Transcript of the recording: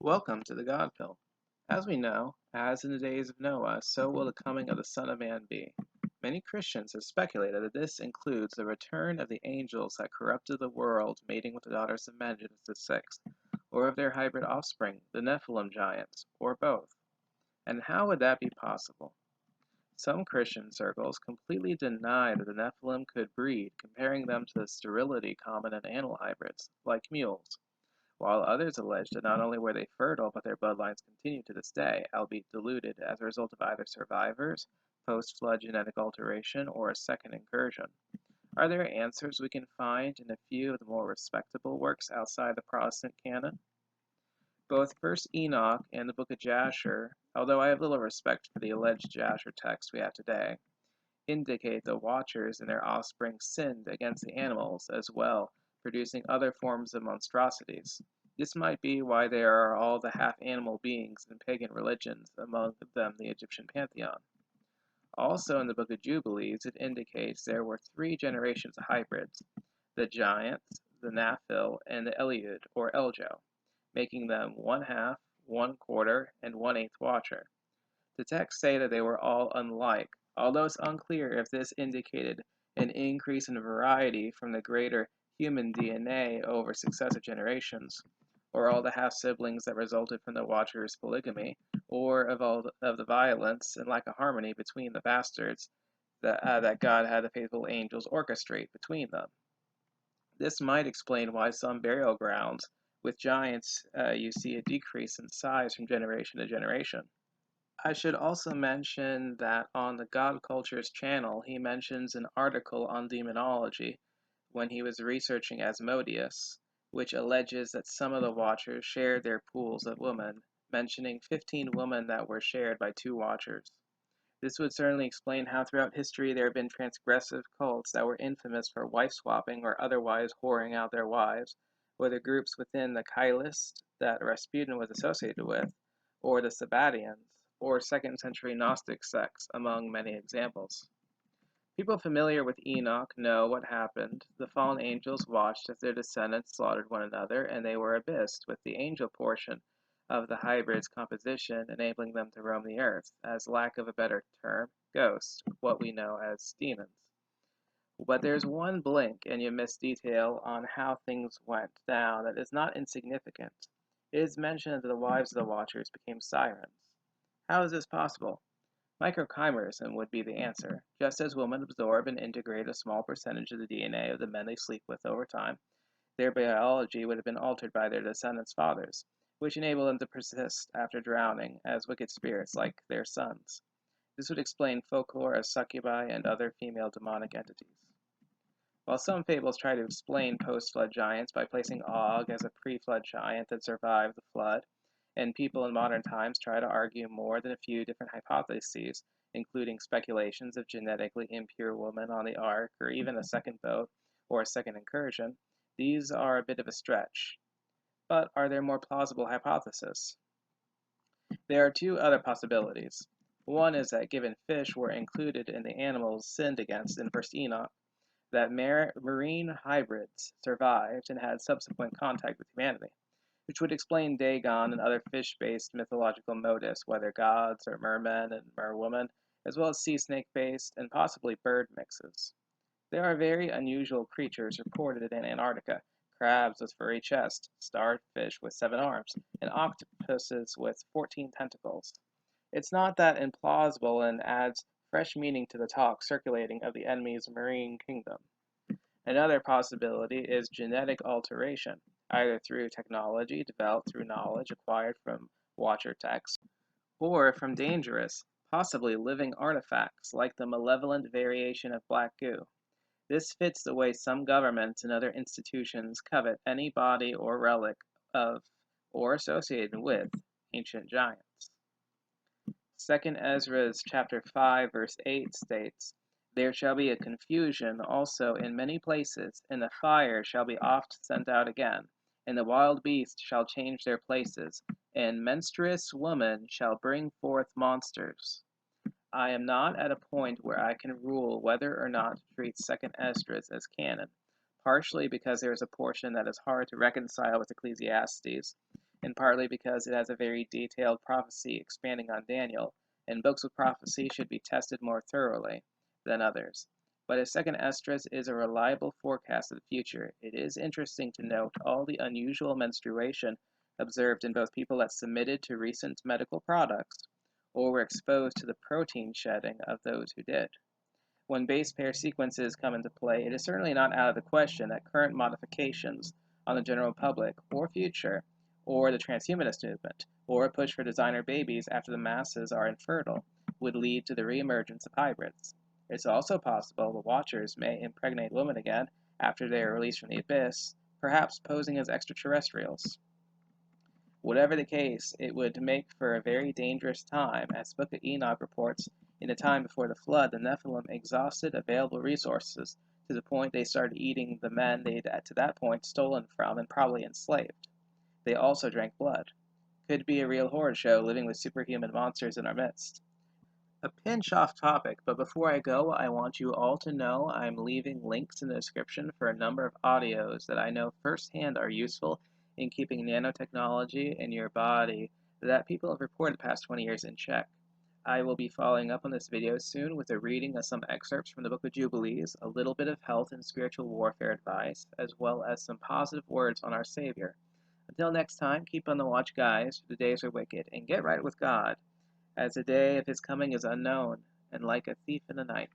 Welcome to the God Pill. As we know, as in the days of Noah, so will the coming of the Son of Man be. Many Christians have speculated that this includes the return of the angels that corrupted the world, mating with the daughters of men, Genesis 6, or of their hybrid offspring, the Nephilim giants, or both. And how would that be possible? Some Christian circles completely deny that the Nephilim could breed, comparing them to the sterility common in animal hybrids, like mules, while others allege that not only were they fertile, but their bloodlines continue to this day, albeit diluted as a result of either survivors, post-flood genetic alteration, or a second incursion. Are there answers we can find in a few of the more respectable works outside the Protestant canon? Both 1st Enoch and the Book of Jasher, although I have little respect for the alleged Jasher text we have today, indicate the Watchers and their offspring sinned against the animals as well, producing other forms of monstrosities. This might be why there are all the half-animal beings in pagan religions, among them the Egyptian pantheon. Also in the Book of Jubilees, it indicates there were 3 generations of hybrids, the giants, the Naphil, and the Eliud, or Eljo, making them 1/2, 1/4, and 1/8 Watcher. The texts say that they were all unlike, although it's unclear if this indicated an increase in variety from the greater human DNA over successive generations, or all the half-siblings that resulted from the Watcher's polygamy, or of all of the violence and lack of harmony between the bastards that God had the faithful angels orchestrate between them. This might explain why some burial grounds with giants you see a decrease in size from generation to generation. I should also mention that on the God Cultures channel, he mentions an article on demonology when he was researching Asmodeus, which alleges that some of the Watchers shared their pools of women, mentioning 15 women that were shared by 2 Watchers. This would certainly explain how throughout history there have been transgressive cults that were infamous for wife-swapping or otherwise whoring out their wives, whether groups within the Kailist that Rasputin was associated with, or the Sabbatians, or 2nd century Gnostic sects, among many examples. People familiar with Enoch know what happened. The fallen angels watched as their descendants slaughtered one another, and they were abyssed, with the angel portion of the hybrid's composition enabling them to roam the earth, as lack of a better term, ghosts, what we know as demons. But there's one blink and you miss detail on how things went down that is not insignificant. It is mentioned that the wives of the Watchers became sirens. How is this possible? Microchimerism would be the answer. Just as women absorb and integrate a small percentage of the DNA of the men they sleep with over time, their biology would have been altered by their descendants' fathers, which enabled them to persist after drowning as wicked spirits like their sons. This would explain folklore as succubi and other female demonic entities. While some fables try to explain post-flood giants by placing Og as a pre-flood giant that survived the flood, and people in modern times try to argue more than a few different hypotheses, including speculations of genetically impure women on the ark, or even a second boat, or a second incursion, these are a bit of a stretch. But are there more plausible hypotheses? There are 2 other possibilities. One is that given fish were included in the animals sinned against in 1st Enoch, that marine hybrids survived and had subsequent contact with humanity, which would explain Dagon and other fish-based mythological motifs, whether gods or mermen and merwomen, as well as sea snake-based and possibly bird mixes. There are very unusual creatures reported in Antarctica: crabs with furry chests, starfish with 7 arms, and octopuses with 14 tentacles. It's not that implausible and adds fresh meaning to the talk circulating of the enemy's marine kingdom. Another possibility is genetic alteration, either through technology developed through knowledge acquired from Watcher texts, or from dangerous, possibly living artifacts like the malevolent variation of black goo. This fits the way some governments and other institutions covet any body or relic of, or associated with, ancient giants. 2nd Esdras chapter 5 verse 8 states, "There shall be a confusion also in many places, and the fire shall be oft sent out again, and the wild beasts shall change their places, and menstruous woman shall bring forth monsters." I am not at a point where I can rule whether or not to treat 2nd Esdras as canon, partially because there is a portion that is hard to reconcile with Ecclesiastes, and partly because it has a very detailed prophecy expanding on Daniel, and books with prophecy should be tested more thoroughly than others. But his second Esdras is a reliable forecast of the future. It is interesting to note all the unusual menstruation observed in both people that submitted to recent medical products or were exposed to the protein shedding of those who did. When base pair sequences come into play, it is certainly not out of the question that current modifications on the general public, or future, or the transhumanist movement, or a push for designer babies after the masses are infertile, would lead to the reemergence of hybrids. It's also possible the Watchers may impregnate women again after they are released from the abyss, perhaps posing as extraterrestrials. Whatever the case, it would make for a very dangerous time, as the Book of Enoch reports. In the time before the flood, the Nephilim exhausted available resources to the point they started eating the men they'd to that point stolen from and probably enslaved. They also drank blood. Could be a real horror show living with superhuman monsters in our midst. A pinch off topic, but before I go, I want you all to know I'm leaving links in the description for a number of audios that I know firsthand are useful in keeping nanotechnology in your body that people have reported the past 20 years in check. I will be following up on this video soon with a reading of some excerpts from the Book of Jubilees, a little bit of health and spiritual warfare advice, as well as some positive words on our Savior. Until next time, keep on the watch, guys, for the days are wicked, and get right with God, as the day of his coming is unknown, and like a thief in the night.